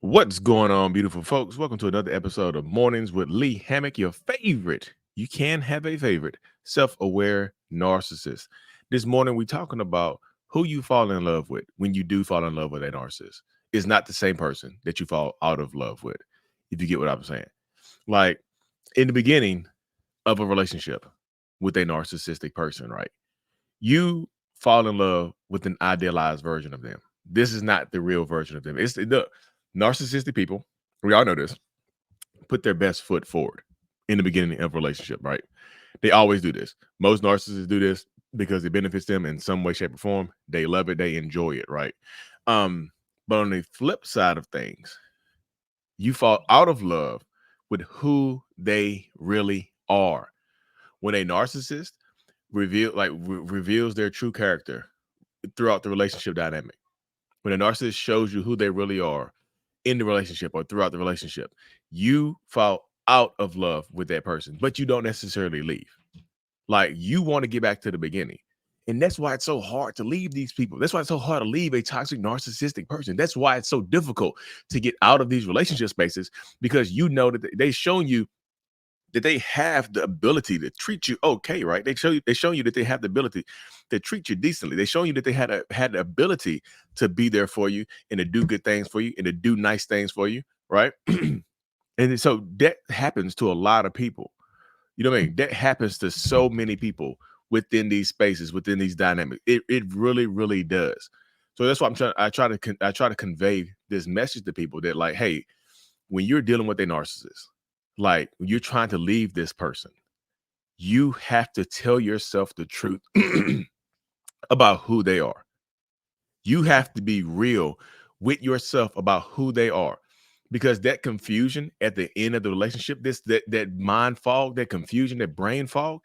What's going on, beautiful folks? Welcome to another episode of Mornings with Lee Hammock, your favorite. You can have a favorite self-aware narcissist. This morning, we're talking about who you fall in love with when you do fall in love with a narcissist. It's not the same person that you fall out of love with, if you get what I'm saying. Like in the beginning of a relationship with a narcissistic person, right? You fall in love with an idealized version of them. This is not the real version of them. It's the narcissistic people. We all know this. Put their best foot forward in the beginning of a relationship, right? They always do this. Most narcissists do this because it benefits them in some way, shape, or form. They love it. They enjoy it, right? Um, but on the flip side of things, you fall out of love with who they really are. When a narcissist reveals their true character throughout the relationship dynamic, when a narcissist shows you who they really are in the relationship or throughout the relationship, you fall out of love with that person, but you don't necessarily leave. Like, you want to get back to the beginning. And that's why it's so hard to leave these people. That's why it's so hard to leave a toxic narcissistic person. That's why it's so difficult to get out of these relationship spaces, because you know that they've shown you that they have the ability to treat you okay, right? They show you that they have the ability to treat you decently. They show you that they had the ability to be there for you and to do good things for you and to do nice things for you, right? And so that happens to a lot of people. You know what I mean? That happens to so many people within these spaces, within these dynamics. It really, really does. So that's why I try to convey this message to people that, like, hey, when you're dealing with a narcissist, like when you're trying to leave this person, you have to tell yourself the truth about who they are. You have to be real with yourself about who they are, because that confusion at the end of the relationship, that mind fog, that confusion, that brain fog,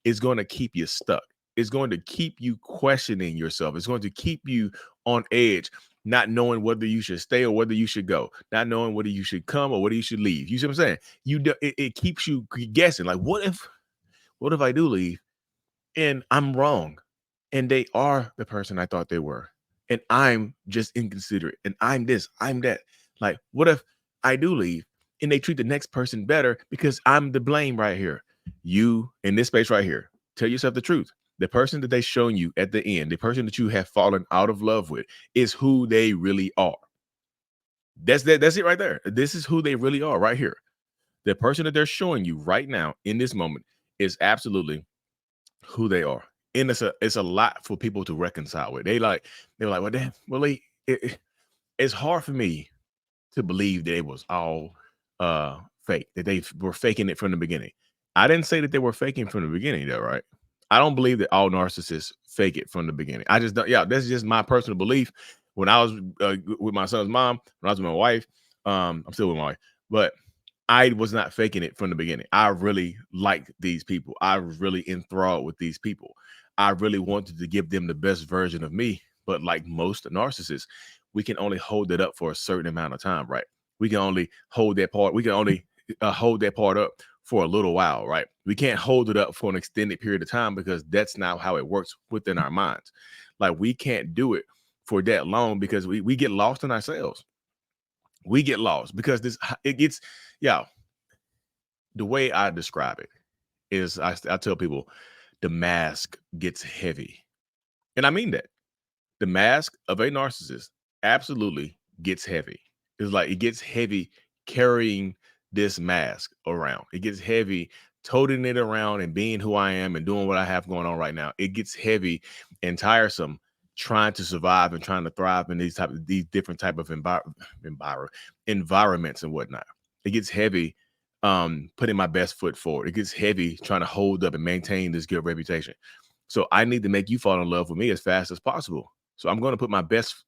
is going to keep you stuck. It's going to keep you questioning yourself. It's going to keep you on edge, not knowing whether you should stay or whether you should go, not knowing whether you should come or whether you should leave. You see what I'm saying? It keeps you guessing. Like, what if I do leave and I'm wrong, and they are the person I thought they were, and I'm just inconsiderate, and I'm this, I'm that. Like, what if I do leave and they treat the next person better because I'm the blame right here? You, in this space right here, tell yourself the truth. The person that they shown you at the end, the person that you have fallen out of love with, is who they really are. That's it right there. This is who they really are right here. The person that they're showing you right now in this moment is absolutely who they are. And it's a lot for people to reconcile with. They're like, well, damn, well, it's hard for me to believe that it was all fake, that they were faking it from the beginning. I didn't say that they were faking from the beginning, though, right? I don't believe that all narcissists fake it from the beginning. I just don't. Yeah, that's just my personal belief. When I was with my son's mom, when I was with my wife, I'm still with my wife, but I was not faking it from the beginning. I really liked these people. I was really enthralled with these people. I really wanted to give them the best version of me. But like most narcissists, we can only hold it up for a certain amount of time, right? We can only hold that part. We can only hold that part up for a little while, right? We can't hold it up for an extended period of time, because that's not how it works within our minds. Like, we can't do it for that long, because we get lost in ourselves. We get lost because it gets, yeah. The way I describe it is, I tell people the mask gets heavy. And I mean that. The mask of a narcissist absolutely gets heavy. It's like it gets heavy carrying this mask around. It gets heavy toting it around and being who I am and doing what I have going on right now. It gets heavy and tiresome trying to survive and trying to thrive in these different type of environments and whatnot. It gets heavy putting my best foot forward. It gets heavy trying to hold up and maintain this good reputation. So I need to make you fall in love with me as fast as possible. So I'm going to put my best.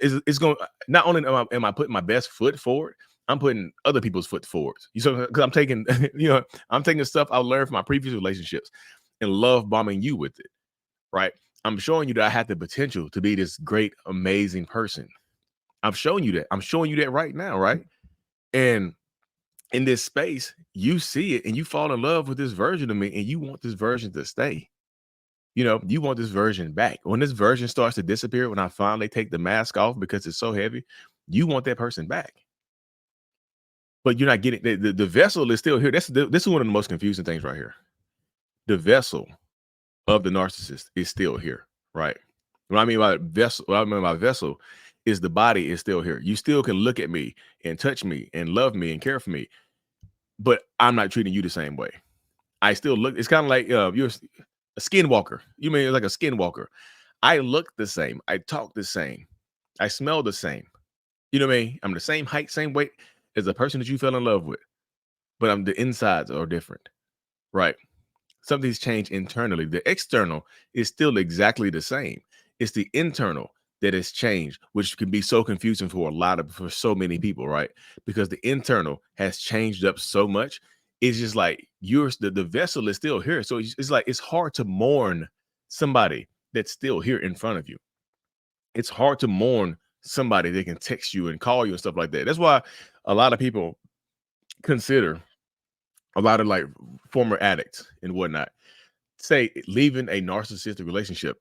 It's going. Not only am I putting my best foot forward, I'm putting other people's foot forward. You know, because I'm taking, I'm taking stuff I learned from my previous relationships and love bombing you with it. Right? I'm showing you that I have the potential to be this great, amazing person. I'm showing you that. I'm showing you that right now, right? And in this space, you see it and you fall in love with this version of me, and you want this version to stay. You want this version back. When this version starts to disappear, when I finally take the mask off because it's so heavy, You want that person back, but you're not getting the vessel is still here. This is one of the most confusing things right here. The vessel of the narcissist is still here, right? What I mean by vessel is the body is still here. You still can look at me and touch me and love me and care for me, but I'm not treating you the same way. I still look. It's kind of like you're a skinwalker. You mean like a skinwalker? I look the same. I talk the same. I smell the same. You know what I mean? I'm the same height, same weight as the person that you fell in love with, but the insides are different, right? Something's changed internally. The external is still exactly the same. It's the internal that has changed, which can be so confusing for so many people, right? Because the internal has changed up so much. It's just like the vessel is still here. So it's like it's hard to mourn somebody that's still here in front of you. It's hard to mourn somebody that can text you and call you and stuff like that. That's why a lot of people consider a lot of like former addicts and whatnot say leaving a narcissistic relationship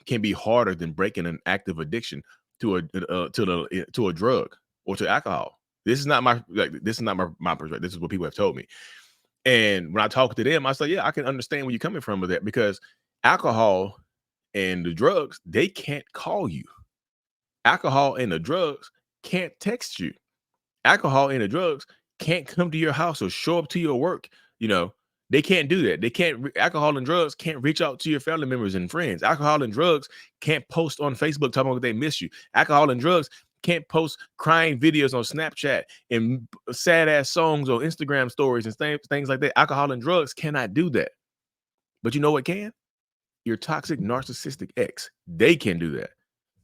can be harder than breaking an active addiction to a drug or to alcohol. This is not my perspective. This is what people have told me. And when I talk to them, I say, yeah, I can understand where you're coming from with that, because alcohol and the drugs, they can't call you. Alcohol and the drugs can't text you. Alcohol and the drugs can't come to your house or show up to your work. You know, they can't do that. Alcohol and drugs can't reach out to your family members and friends. Alcohol and drugs can't post on Facebook talking about they miss you. Alcohol and drugs can't post crying videos on Snapchat and sad ass songs on Instagram stories and things like that. Alcohol and drugs cannot do that. But you know what can? Your toxic narcissistic ex. They can do that.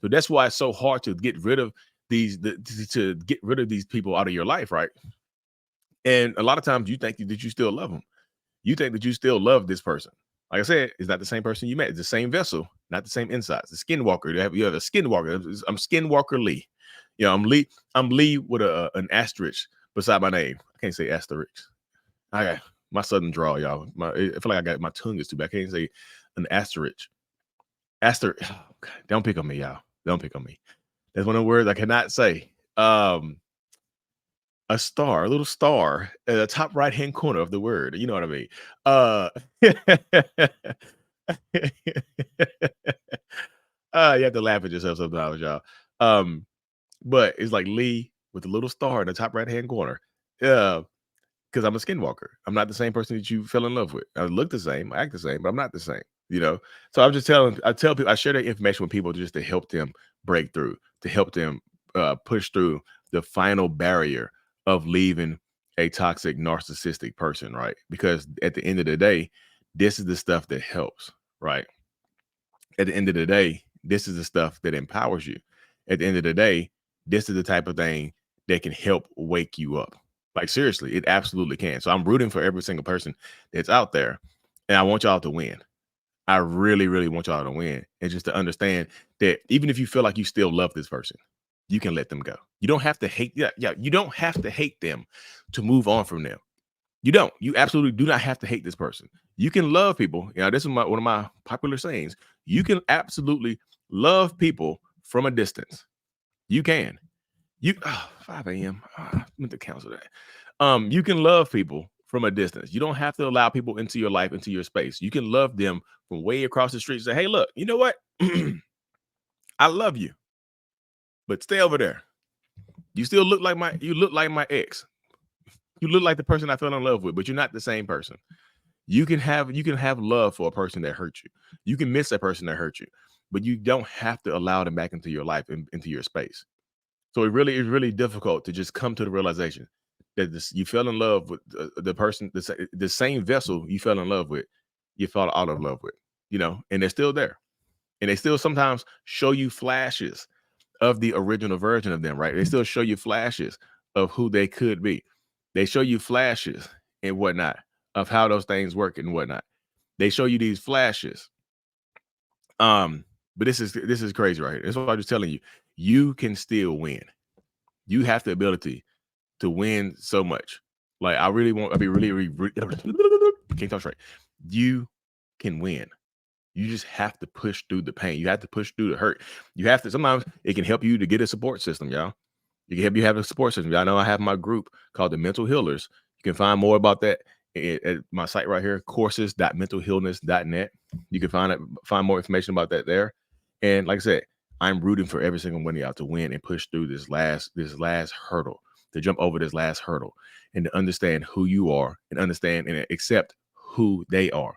So that's why it's so hard to get rid of these people out of your life, right? And a lot of times you think that you still love them. You think that you still love this person. Like I said, it's not the same person you met. It's the same vessel, not the same insides. The skinwalker. You have a skinwalker. I'm Skinwalker Lee. You know, I'm Lee with an asterisk beside my name. I can't say asterisk. I got my southern drawl, y'all. I feel like I got my tongue is too bad. I can't say an asterisk. Asterisk. Oh, God. Don't pick on me, y'all. Don't pick on me. That's one of the words I cannot say. A star, a little star at the top right-hand corner of the word. You know what I mean? You have to laugh at yourself sometimes, y'all. But it's like Lee with a little star in the top right-hand corner. Yeah, because I'm a skinwalker. I'm not the same person that you fell in love with. I look the same, I act the same, but I'm not the same, you know? So I tell people, I share that information with people just to help them break through, to help them push through the final barrier of leaving a toxic narcissistic person, right? Because at the end of the day, this is the stuff that helps, right? At the end of the day, this is the stuff that empowers you. At the end of the day, this is the type of thing that can help wake you up. Like seriously, it absolutely can. So I'm rooting for every single person that's out there, and I want y'all to win. I really, really want y'all to win, and just to understand that even if you feel like you still love this person, you can let them go. You don't have to hate. Yeah. You don't have to hate them to move on from them. You don't. You absolutely do not have to hate this person. You can love people. You know, this is one of my popular sayings. You can absolutely love people from a distance. You can. 5 a.m. I meant to cancel that. You can love people from a distance. You don't have to allow people into your life, into your space. You can love them from way across the street and say, hey, look, you know what? I love you, but stay over there. You still look like my ex. You look like the person I fell in love with, but you're not the same person. You can have love for a person that hurt you. You can miss a person that hurt you, but you don't have to allow them back into your life and into your space. So it really is really difficult to just come to the realization that you fell in love with the person, the same vessel you fell in love with, you fell out of love with, you know, and they're still there. And they still sometimes show you flashes of the original version of them, right? They still show you flashes of who they could be. They show you flashes and whatnot of how those things work and whatnot. They show you these flashes. But this is crazy, right? That's what I'm just telling you. You can still win. You have the ability to win so much. Like I be really can't talk straight. You can win. You just have to push through the pain. You have to push through the hurt. You have to, sometimes it can help you to get a support system, y'all. It can help you have a support system. I know I have my group called the Mental Healers. You can find more about that at my site right here, courses.mentalhealness.net. You can find more information about that there. And like I said, I'm rooting for every single one of y'all to win and push through this last hurdle, to jump over this last hurdle, and to understand who you are and understand and accept who they are.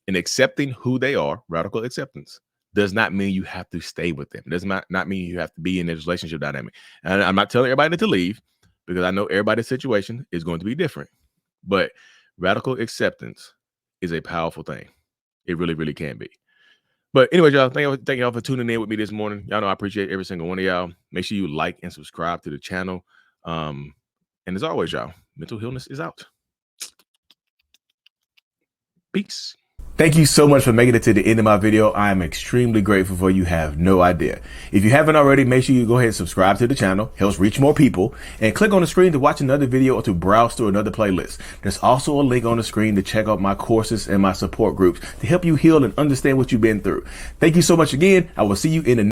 And accepting who they are, radical acceptance, does not mean you have to stay with them. It does not mean you have to be in this relationship dynamic. And I'm not telling everybody to leave, because I know everybody's situation is going to be different. But radical acceptance is a powerful thing. It really, really can be. But anyway, y'all, thank y'all for tuning in with me this morning. Y'all know I appreciate every single one of y'all. Make sure you like and subscribe to the channel. And as always, y'all, mental illness is out. Peace. Thank you so much for making it to the end of my video. I am extremely grateful for you. Have no idea. If you haven't already, make sure you go ahead and subscribe to the channel. Helps reach more people. And click on the screen to watch another video or to browse through another playlist. There's also a link on the screen to check out my courses and my support groups to help you heal and understand what you've been through. Thank you so much again. I will see you in the